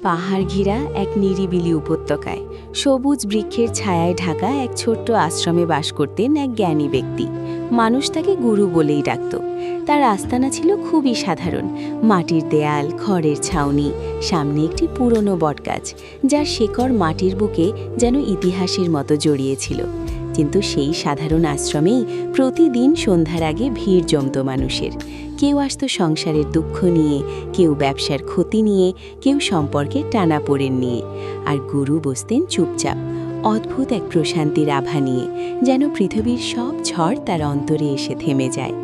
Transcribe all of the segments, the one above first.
পাহাড় ঘেরা এক নিরিবিলি উপত্যকায় সবুজ বৃক্ষের ছায়ায় ঢাকা এক ছোট্ট আশ্রমে বাস করতেন এক জ্ঞানী ব্যক্তি। মানুষ তাকে গুরু বলেই ডাকত। তার আস্তানা ছিল খুবই সাধারণ, মাটির দেয়াল, খড়ের ছাউনি, সামনে একটি পুরনো বটগাছ, যার শেকড় মাটির বুকে যেন ইতিহাসের মতো জড়িয়েছিল। কিন্তু সেই সাধারণ আশ্রমেই প্রতিদিন সন্ধ্যার আগে ভিড় জমত মানুষের। কেউ আসত সংসারের দুঃখ নিয়ে, কেউ ব্যবসার ক্ষতি নিয়ে, কেউ সম্পর্কের টানাপোড়েন নিয়ে। আর গুরু বসতেন চুপচাপ, অদ্ভুত এক প্রশান্তির আভা নিয়ে, যেন পৃথিবীর সব ঝড় তার অন্তরে এসে থেমে যায়।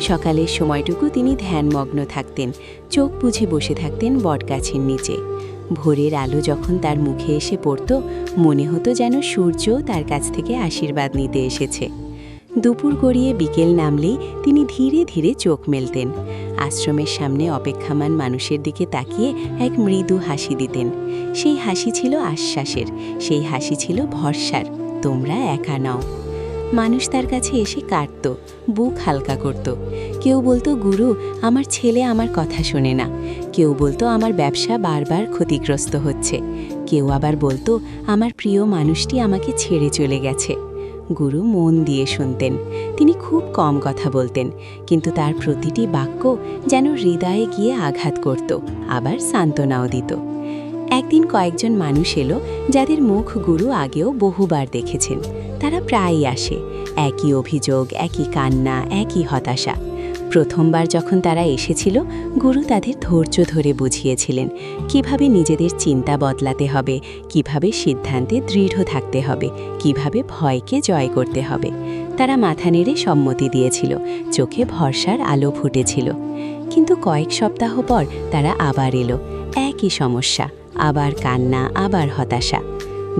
সকালের সময়টুকু তিনি ধ্যানমগ্ন থাকতেন, চোখ বুজে বসে থাকতেন বটগাছের নিচে। ভোরের আলো যখন তার মুখে এসে পড়ত, মনে হতো যেন সূর্য তার কাছ থেকে আশীর্বাদ নিতে এসেছে। দুপুর গড়িয়ে বিকেল নামলেই তিনি ধীরে ধীরে চোখ মেলতেন। আশ্রমের সামনে অপেক্ষামান মানুষের দিকে তাকিয়ে এক মৃদু হাসি দিতেন। সেই হাসি ছিল আশ্বাসের, সেই হাসি ছিল ভরসার, তোমরা একা নাও। মানুষ তার কাছে এসে কাঁদত, বুক হালকা করত। কেউ বলতো, গুরু, আমার ছেলে আমার কথা শোনে না। কেউ বলতো, আমার ব্যবসা বারবার ক্ষতিগ্রস্ত হচ্ছে। কেউ আবার বলতো, আমার প্রিয় মানুষটি আমাকে ছেড়ে চলে গেছে। গুরু মন দিয়ে শুনতেন। তিনি খুব কম কথা বলতেন, কিন্তু তার প্রতিটি বাক্য যেন হৃদয়ে গিয়ে আঘাত করত, আবার সান্ত্বনাও দিত। একদিন কয়েকজন মানুষ এলো, যাদের মুখ গুরু আগেও বহুবার দেখেছেন। তারা প্রায়ই আসে, একই অভিযোগ, একই কান্না, একই হতাশা। প্রথমবার যখন তারা এসেছিল, গুরু তাদের ধৈর্য ধরে বুঝিয়েছিলেন কিভাবে নিজেদের চিন্তা বদলাতে হবে, কিভাবে সিদ্ধান্তে দৃঢ় থাকতে হবে, কিভাবে ভয়কে জয় করতে হবে। তারা মাথা নেড়ে সম্মতি দিয়েছিল, চোখে ভরসার আলো ফুটেছিল। কিন্তু কয়েক সপ্তাহ পর তারা আবার এলো, একই সমস্যা, আবার কান্না, আবার হতাশা।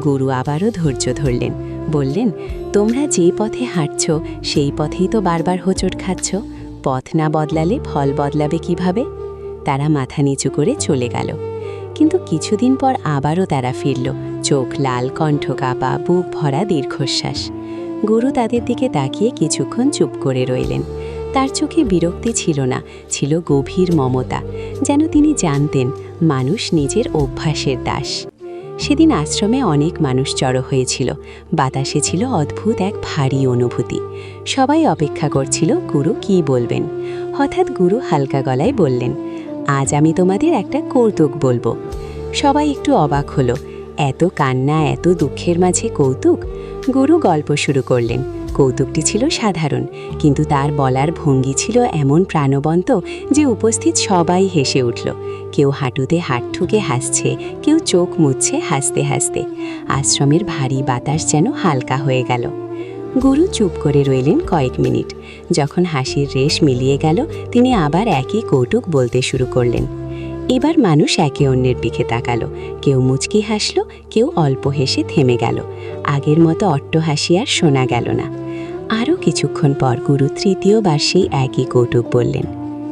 গুরু আবারও ধৈর্য ধরলেন, বললেন, তোমরা যে পথে হাঁটছ সেই পথেই তো বারবার হোঁচট খাচ্ছ। পথ না বদলালে ফল বদলাবে কিভাবে? তারা মাথা নিচু করে চলে গেল। কিন্তু কিছুদিন পর আবারও তারা ফিরল, চোখ লাল, কণ্ঠ কাঁপা, বুক ভরা দীর্ঘশ্বাস। গুরু তাদের দিকে তাকিয়ে কিছুক্ষণ চুপ করে রইলেন। তার চোখে বিরক্তি ছিল না, ছিল গভীর মমতা, যেন তিনি জানতেন মানুষ নিজের অভ্যাসের দাস। সেদিন আশ্রমে অনেক মানুষ জড়ো হয়েছিল। বাতাসে ছিল অদ্ভুত এক ভারী অনুভূতি। সবাই অপেক্ষা করছিল গুরু কী বলবেন। হঠাৎ গুরু হালকা গলায় বললেন, আজ আমি তোমাদের একটা কৌতুক বলবো। সবাই একটু অবাক হলো, এত কান্না, এত দুঃখের মাঝে কৌতুক? গুরু গল্প শুরু করলেন। কৌতুকটি ছিল সাধারণ, কিন্তু তার বলার ভঙ্গি ছিল এমন প্রাণবন্ত যে উপস্থিত সবাই হেসে উঠল। কেউ হাঁটুতে হাত ঠুকে হাসছে, কেউ চোখ মুছছে হাসতে হাসতে। আশ্রমের ভারী বাতাস যেন হালকা হয়ে গেল। গুরু চুপ করে রইলেন কয়েক মিনিট। যখন হাসির রেশ মিলিয়ে গেল, তিনি আবার একই কৌতুক বলতে শুরু করলেন। এবার মানুষ একে অন্যের দিকে তাকালো, কেউ মুচকি হাসল, কেউ অল্প হেসে থেমে গেল। আগের মতো অট্টহাসি আর শোনা গেল না। আরও কিছুক্ষণ পর গুরু তৃতীয়বার সেই একই কৌতুক বললেন।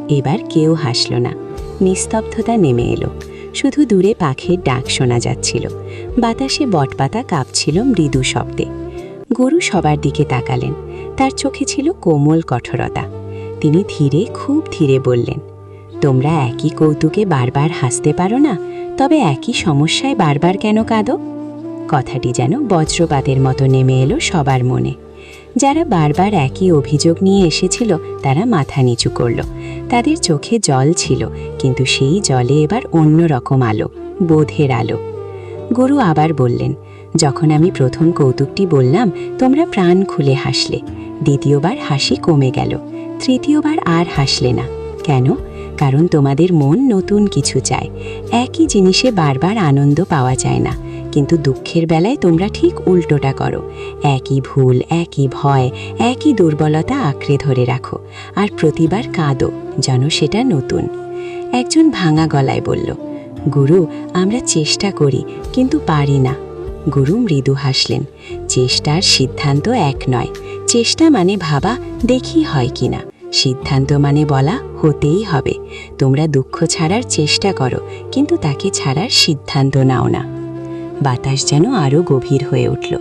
এবার কেউ হাসল না, নিস্তব্ধতা নেমে এলো। শুধু দূরে পাখির ডাক শোনা যাচ্ছিল, বাতাসে বটপাতা কাঁপছিল মৃদু শব্দে। গুরু সবার দিকে তাকালেন, তার চোখে ছিল কোমল কঠোরতা। তিনি ধীরে, খুব ধীরে বললেন, তোমরা একই কৌতুকে বারবার হাসতে পারো না, তবে একই সমস্যায় বারবার কেন কাঁদো? কথাটি যেন বজ্রপাতের মতো নেমে এলো সবার মনে। যারা বারবার একই অভিযোগ নিয়ে এসেছিল তারা মাথা নিচু করল। তাদের চোখে জল ছিল, কিন্তু সেই জলে এবার অন্যরকম আলো, বোধের আলো। গুরু আবার বললেন, যখন আমি প্রথম কৌতুকটি বললাম, তোমরা প্রাণ খুলে হাসলে। দ্বিতীয়বার হাসি কমে গেল, তৃতীয়বার আর হাসলে না। কেন? কারণ তোমাদের মন নতুন কিছু চায়। একই জিনিসে বারবার আনন্দ পাওয়া যায় না, কিন্তু দুঃখের বেলায় তোমরা ঠিক উল্টোটা করো। একই ভুল, একই ভয়, একই দুর্বলতা আঁকড়ে ধরে রাখো, আর প্রতিবার কাঁদো যেন সেটা নতুন। একজন ভাঙা গলায় বলল, গুরু, আমরা চেষ্টা করি কিন্তু পারি না। গুরু মৃদু হাসলেন, চেষ্টার সিদ্ধান্ত এক নয়। চেষ্টা মানে ভাবা দেখি হয় কিনা, সিদ্ধান্ত মানে বলা হতেই হবে। তোমরা দুঃখ ছাড়ার চেষ্টা করো, কিন্তু তাকে ছাড়ার সিদ্ধান্ত নাও না। বাতাস যেন আরও গভীর হয়ে উঠল।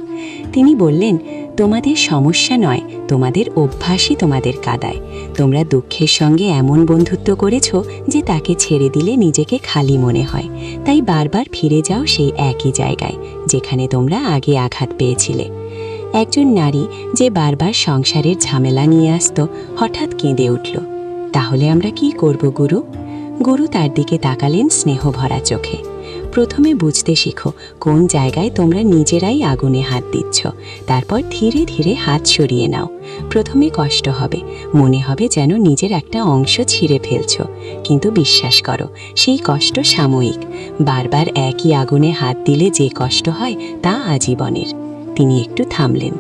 তিনি বললেন, তোমাদের সমস্যা নয়, তোমাদের অভ্যাসই তোমাদের কাদায়। তোমরা দুঃখের সঙ্গে এমন বন্ধুত্ব করেছ যে তাকে ছেড়ে দিলে নিজেকে খালি মনে হয়, তাই বারবার ফিরে যাও সেই একই জায়গায় যেখানে তোমরা আগে আঘাত পেয়েছিলে। একজন নারী যে বারবার সংসারের ঝামেলা নিয়ে আসতো হঠাৎ কেঁদে উঠল। তাহলে আমরা কি করব গুরু? গুরু তার দিকে তাকালেন স্নেহ ভরা চোখে। প্রথমে বুঝতে শিখো কোন জায়গায় তোমরা নিজেরাই আগুনে হাত দিচ্ছ, তারপর ধীরে ধীরে হাত সরিয়ে নাও। প্রথমে কষ্ট হবে, মনে হবে যেন নিজের একটা অংশ ছিঁড়ে ফেলছ, কিন্তু বিশ্বাস করো সেই কষ্ট সাময়িক। বারবার একই আগুনে হাত দিলে যে কষ্ট হয় তা আজীবনের। তিনি একটু থামলেন।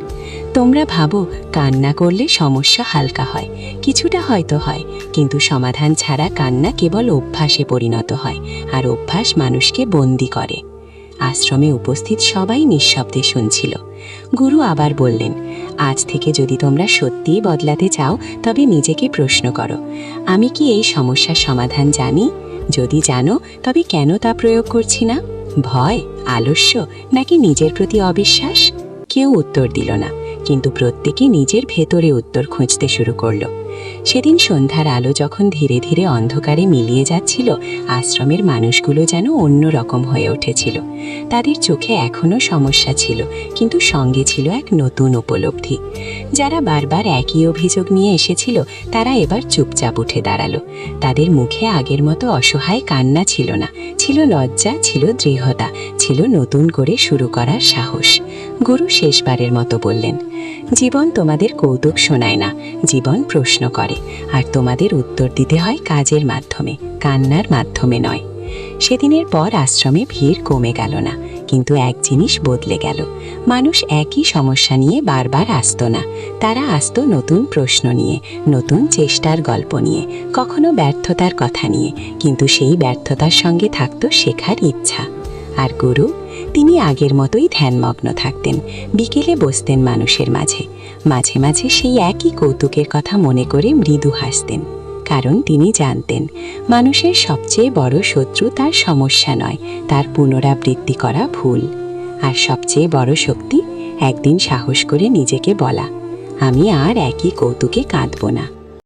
তোমরা ভাবো কান্না করলে সমস্যা হালকা হয়, কিছুটা হয়তো হয়, কিন্তু সমাধান ছাড়া কান্না কেবল অভ্যাসে পরিণত হয়, আর অভ্যাস মানুষকে বন্দী করে। আশ্রমে উপস্থিত সবাই নিঃশব্দে শুনছিল। গুরু আবার বললেন, আজ থেকে যদি তোমরা সত্যিই বদলাতে চাও তবে নিজেকে প্রশ্ন করো, আমি কি এই সমস্যার সমাধান জানি? যদি জানো তবে কেন তা প্রয়োগ করছি না? ভয়, আলস্য, নাকি নিজের প্রতি অবিশ্বাস? কেউ উত্তর দিল না, কিন্তু প্রত্যেকে নিজের ভেতরে উত্তর খুঁজতে শুরু করল। সেদিন সন্ধ্যার আলো যখন ধীরে ধীরে অন্ধকারে মিলিয়ে যাচ্ছিল, আশ্রমের মানুষগুলো যেন অন্যরকম হয়ে উঠেছিল। তাদের চোখে এখনও সমস্যা ছিল, কিন্তু সঙ্গে ছিল এক নতুন উপলব্ধি। যারা বারবার একই অভিযোগ নিয়ে এসেছিল তারা এবার চুপচাপ উঠে দাঁড়ালো। তাদের মুখে আগের মতো অসহায় কান্না ছিল না, ছিল লজ্জা, ছিল দৃঢ়তা, ছিল নতুন করে শুরু করার সাহস। গুরু শেষবারের মতো বললেন, জীবন তোমাদের কৌতুক শোনায় না, জীবন প্রশ্ন করে, আর তোমাদের উত্তর দিতে হয় কাজের মাধ্যমে, কান্নার মাধ্যমে নয়। সেদিনের পর আশ্রমে ভিড় কমে গেল না, কিন্তু এক জিনিস বদলে গেল। মানুষ একই সমস্যা নিয়ে বারবার আসতো না, তারা আসতো নতুন প্রশ্ন নিয়ে, নতুন চেষ্টার গল্প নিয়ে, কখনো ব্যর্থতার কথা নিয়ে, কিন্তু সেই ব্যর্থতার সঙ্গে থাকতো শেখার ইচ্ছা। আর গুরু, তিনি আগের মতোই ধ্যানমগ্ন থাকতেন, বিকেলে বসতেন মানুষের মাঝে, মাঝে মাঝে সেই একই কৌতুকের কথা মনে করে মৃদু হাসতেন। কারণ তিনি জানতেন মানুষের সবচেয়ে বড় শত্রু তার সমস্যা নয়, তার পুনরাবৃত্তি করা ভুল। আর সবচেয়ে বড় শক্তি একদিন সাহস করে নিজেকে বলা, আমি আর একই কৌতুকে কাঁদব না।